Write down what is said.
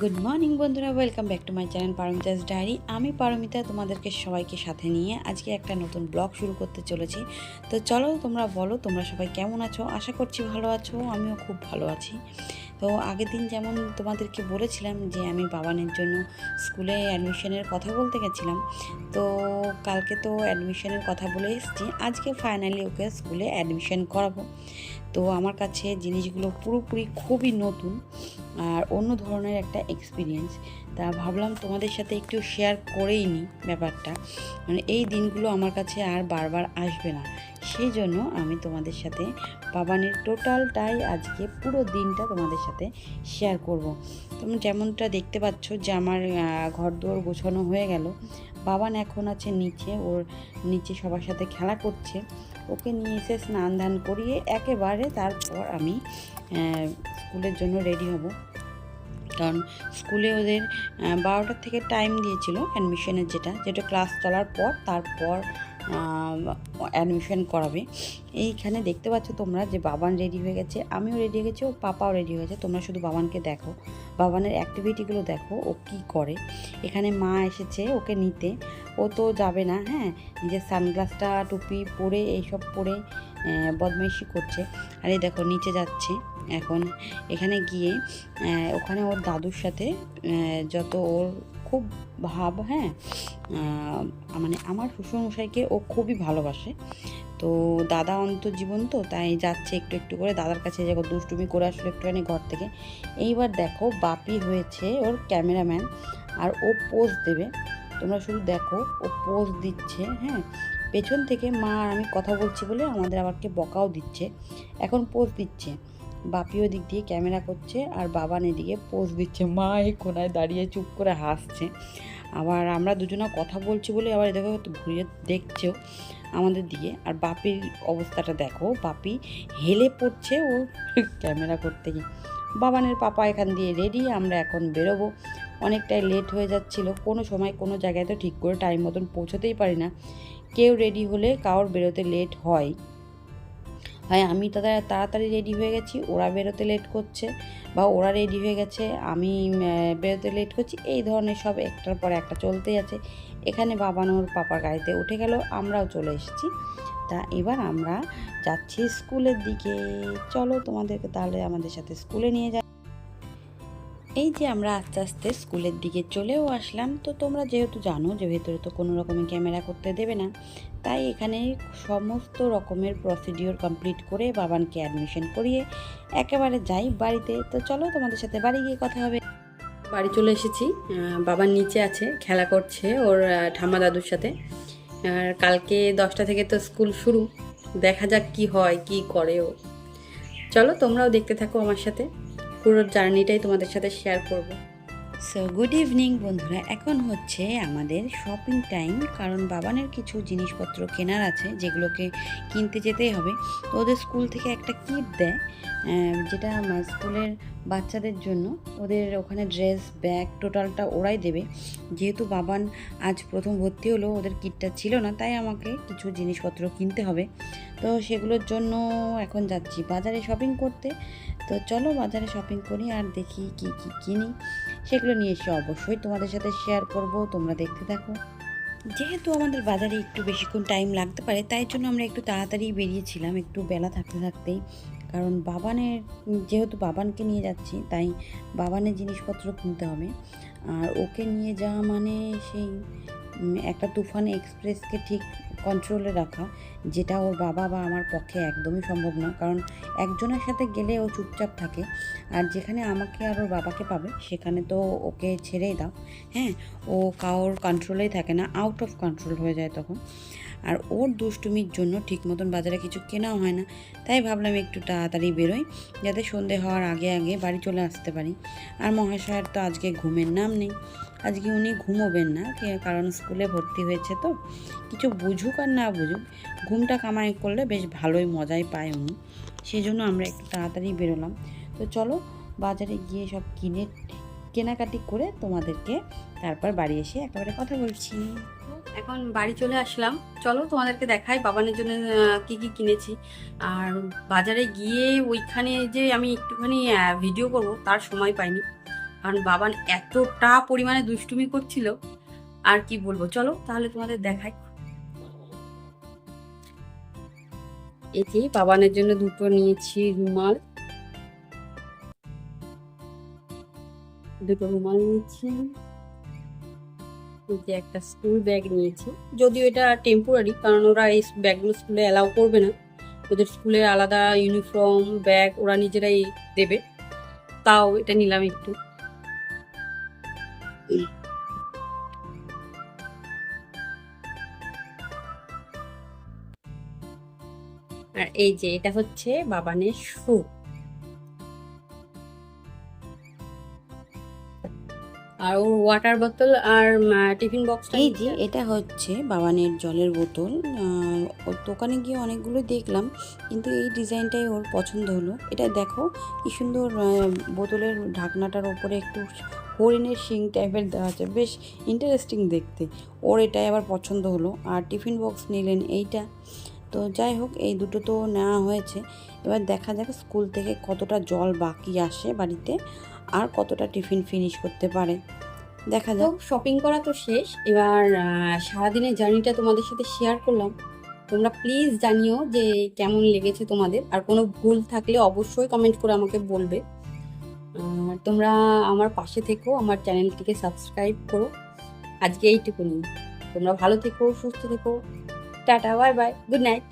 Good morning বন্ধুরা, welcome back to my channel Paromita's diary. আমি পারমিতা তোমাদেরকে সবাইকে সাথে নিয়ে আজকে একটা নতুন ব্লগ শুরু করতে চলেছি। তো চলো তোমরা বলো, তোমরা সবাই কেমন আছো? আশা করছি ভালো আছো, আমিও খুব ভালো আছি। তো আগের দিন যেমন তোমাদেরকে বলেছিলাম যে আমি বাবানের জন্য স্কুলে অ্যাডমিশনের কথা বলতে গেছিলাম, তো কালকে তো অ্যাডমিশনের কথা বলে এসেছি, আজকে ফাইনালি ওকে স্কুলে অ্যাডমিশন করাবো। তো আমার কাছে জিনিসগুলো পুরোপুরি খুবই নতুন আর অন্য ধরনের একটা এক্সপিরিয়েন্স। তা ভাবলাম তোমাদের সাথে একটু শেয়ার করেই নিই ব্যাপারটা, মানে এই দিনগুলো আমার কাছে আর বারবার আসবে না, সেই জন্য আমি তোমাদের সাথে বাবানের টোটালটাই আজকে পুরো দিনটা তোমাদের সাথে শেয়ার করব। তোমরা যেমনটা দেখতে পাচ্ছ যে আমার ঘরদোর গোছানো হয়ে গেল, বাবান এখন আছে নিচে, ওর নিচে সবার সাথে খেলা করছে। ওকে নিয়ে এসে স্নান ধান করিয়ে একেবারে তারপর আমি স্কুলের জন্য রেডি হব, কারণ স্কুলে ওদের 12টার থেকে টাইম দিয়েছিল অ্যাডমিশনের, যেটা ক্লাস চলার পর তারপর অ্যাডমিশন করাবে। এইখানে দেখতে পাচ্ছ তোমরা যে বাবান রেডি হয়ে গেছে, আমিও রেডি হয়ে গেছি, ওর পাপাও রেডি হয়েছে। তোমরা শুধু বাবানকে দেখো, বাবানের অ্যাক্টিভিটিগুলো দেখো ও কি করে। এখানে মা এসেছে ওকে নিতে, ও তো যাবে না, হ্যাঁ, নিজের সানগ্লাসটা টুপি পরে এইসব পরে বদমাইশি করছে। আর এই দেখো নিচে যাচ্ছে এখন। এখানে গিয়ে ওখানে ওর দাদুর সাথে যত ওর খুব ভাব, হ্যাঁ, মানে আমার শ্বশুরমশাইকে ও খুবই ভালোবাসে। তো দাদা অন্তর্জীবন, তো তাই যাচ্ছে একটু একটু করে দাদার কাছে, যখন দুষ্টুমি করে আসলে একটুখানি ঘর থেকে। এইবার দেখো বাপি হয়েছে ওর ক্যামেরাম্যান, আর ও পোজ দেবে। তোমরা শুধু দেখো ও পোজ দিচ্ছে, হ্যাঁ, পেছন থেকে মা আর আমি কথা বলছি বলে আমাদের আবারকে বকাও দিচ্ছে। এখন পোজ দিচ্ছে, বাপিও দিক দিয়ে ক্যামেরা করছে আর বাবান এদিকে পোজ দিচ্ছে। মা এই কোনায় দাঁড়িয়ে চুপ করে হাসছে, আবার আমরা দুজনা কথা বলছি বলে আবার দেখো একটু ঘুরিয়ে দেখছেও আমাদের দিকে। আর বাপির অবস্থাটা দেখো, বাপি হেলে পড়ছে ও ক্যামেরা করতে গিয়ে। বাবানের পাপা এখান দিয়ে রেডি, আমরা এখন বেরোবো। অনেকটাই লেট হয়ে যাচ্ছিলো, কোনো সময় কোনো জায়গায় তো ঠিক করে টাইম মতন পৌঁছতেই পারি না। কেউ রেডি হলে কারোর বেরোতে লেট হয়, আমি তাড়াতাড়ি রেডি হয়ে গেছি, ওরা বেরোতে লেট করছে, বা ওরা রেডি হয়ে গেছে আমি বেরোতে লেট করছি, এই ধরনের সব একটার পর একটা চলতেই আছে। এখানে বাবানোর পাপার গাড়িতে উঠে গেল, আমরাও চলে এসেছি। তা এবার আমরা যাচ্ছি স্কুলের দিকে। চলো তোমাদেরকে তাহলে আমাদের সাথে স্কুলে নিয়ে যাই। এই যে আমরা আস্তে আস্তে স্কুলের দিকে চলেও আসলাম। তো তোমরা যেহেতু জানো যে ভেতরে তো কোনো রকমের ক্যামেরা করতে দেবে না, তাই এখানে সমস্ত রকমের প্রসিডিওর কমপ্লিট করে বাবানকে অ্যাডমিশন করিয়ে একেবারে যাই বাড়িতে। তো চলো তোমাদের সাথে বাড়ি গিয়ে কথা হবে। বাড়ি চলে এসেছি, বাবার নিচে আছে খেলা করছে ওর ঠাম্মা দাদুর সাথে। আর কালকে 10টা থেকে তো স্কুল শুরু, দেখা যাক কি হয় কি করে ও। চলো তোমরাও দেখতে থাকো আমার সাথে, পুরো জার্নিটাই তোমাদের সাথে শেয়ার করব। সো গুড ইভিনিং বন্ধুরা, এখন হচ্ছে আমাদের শপিং টাইম, কারণ বাবানের কিছু জিনিসপত্র কেনার আছে যেগুলোকে কিনতে যেতেই হবে। তো ওদের স্কুল থেকে একটা কিট দেয়, যেটা স্কুলের বাচ্চাদের জন্য, ওদের ওখানে ড্রেস ব্যাগ টোটালটা ওরাই দেবে। যেহেতু বাবান আজ প্রথম ভর্তি হলো, ওদের কিটটা ছিল না, তাই আমাকে কিছু জিনিসপত্র কিনতে হবে। তো সেগুলোর জন্য এখন যাচ্ছি বাজারে শপিং করতে। তো চলো বাজারে শপিং করি আর দেখি কি কি কিনি, সেগুলো নিয়ে এসে অবশ্যই তোমাদের সাথে শেয়ার করব, তোমরা দেখতে থাকো। যেহেতু আমাদের বাজারে একটু বেশিক্ষণ টাইম লাগতে পারে, তাই জন্য আমরা একটু তাড়াতাড়ি বেরিয়েছিলাম, একটু বেলা থাকতে থাকতেই। কারণ যেহেতু বাবানকে নিয়ে যাচ্ছি, তাই বাবানের জিনিসপত্র কিনতে হবে। আর ওকে নিয়ে যাওয়া মানে সেই একটা তুফান এক্সপ্রেসকে ঠিক কন্ট্রোলে রাখা, যেটা ওর বাবা বা আমার পক্ষে একদমই সম্ভব না। কারণ একজনের সাথে গেলে ও চুপচাপ থাকে, আর যেখানে আমাকে আর ওর বাবাকে পাবে সেখানে তো ওকে ছেড়েই দাও, হ্যাঁ, ও কারোর কন্ট্রোলেই থাকে না, আউট অফ কন্ট্রোল হয়ে যায় তখন। আর ওর দুষ্টুমির জন্য ঠিক মতন বাজারে কিছু কেনাও হয় না, তাই ভাবলাম একটু তাড়াতাড়ি বেরোই, যাতে সন্ধে হওয়ার আগে আগে বাড়ি চলে আসতে পারি। আর মহাশয়ের তো আজকে ঘুমের নাম নেই, আজকে উনি ঘুমোবেন না, কারণ স্কুলে ভর্তি হয়েছে, তো কিছু বুঝুক আর না বুঝুক, ঘুমটা কামাই করলে বেশ ভালোই মজাই পায় উনি। সেই জন্য আমরা একটু তাড়াতাড়ি বেরোলাম। তো চলো বাজারে গিয়ে সব কেনাকাটি করে তোমাদেরকে তারপর বাড়ি এসে একেবারে কথা বলছি। এখন বাড়ি চলে আসলাম, চলো তোমাদেরকে দেখাই বাবানের জন্য কি কি কিনেছি। আর বাজারে গিয়ে ওইখানে যে আমি একটুখানি ভিডিও করব তার সময় পাইনি, কারণ বাবান এতটা পরিমাণে দুষ্টুমি করছিল, আর কি বলবো। চলো তাহলে তোমাদের দেখাই। এই যে বাবানের জন্য দুটো নিয়েছি রুমাল, দুটো রুমাল নিয়েছি, এই যে একটা স্কুল ব্যাগ নিয়েছি। যদিও এটা টেম্পোরারি, কারণ ওরা এই ব্যাগগুলো স্কুলে অ্যালাউ করবে না, ওদের স্কুলে আলাদা ইউনিফর্ম ব্যাগ ওরা নিজেরাই দেবে, তাও এটা নিলাম একটু। আর এই যে এটা হচ্ছে বাবানের শু। আর ওর ওয়াটার বোতল আর টিফিন বক্স। এই যে এটা হচ্ছে বাবানের জলের বোতল। ওর দোকানে গিয়ে অনেকগুলো দেখলাম, কিন্তু এই ডিজাইনটাই ওর পছন্দ হলো। এটা দেখো কি সুন্দর, বোতলের ঢাকনাটার ওপরে একটু হরিণের শিং টাইপের দেওয়া আছে, বেশ ইন্টারেস্টিং দেখতে। ওর এটাই আবার পছন্দ হলো। আর টিফিন বক্স নিলেন এইটা। তো যাই হোক, এই দুটো তো নেওয়া হয়েছে। এবার দেখা যাক স্কুল থেকে কতটা জল বাকি আসে বাড়িতে, আর কতটা টিফিন ফিনিশ করতে পারে, দেখা যাক। শপিং করা তো শেষ, এবার সারাদিনের জার্নিটা তোমাদের সাথে শেয়ার করলাম। তোমরা প্লিজ জানিও যে কেমন লেগেছে তোমাদের, আর কোনো ভুল থাকলে অবশ্যই কমেন্ট করে আমাকে বলবে। তোমরা আমার পাশে থেকো, আমার চ্যানেলটিকে সাবস্ক্রাইব করো। আজকে এইটুকুনি। তোমরা ভালো থেকো, সুস্থ থেকো। Tata, bye bye, good night.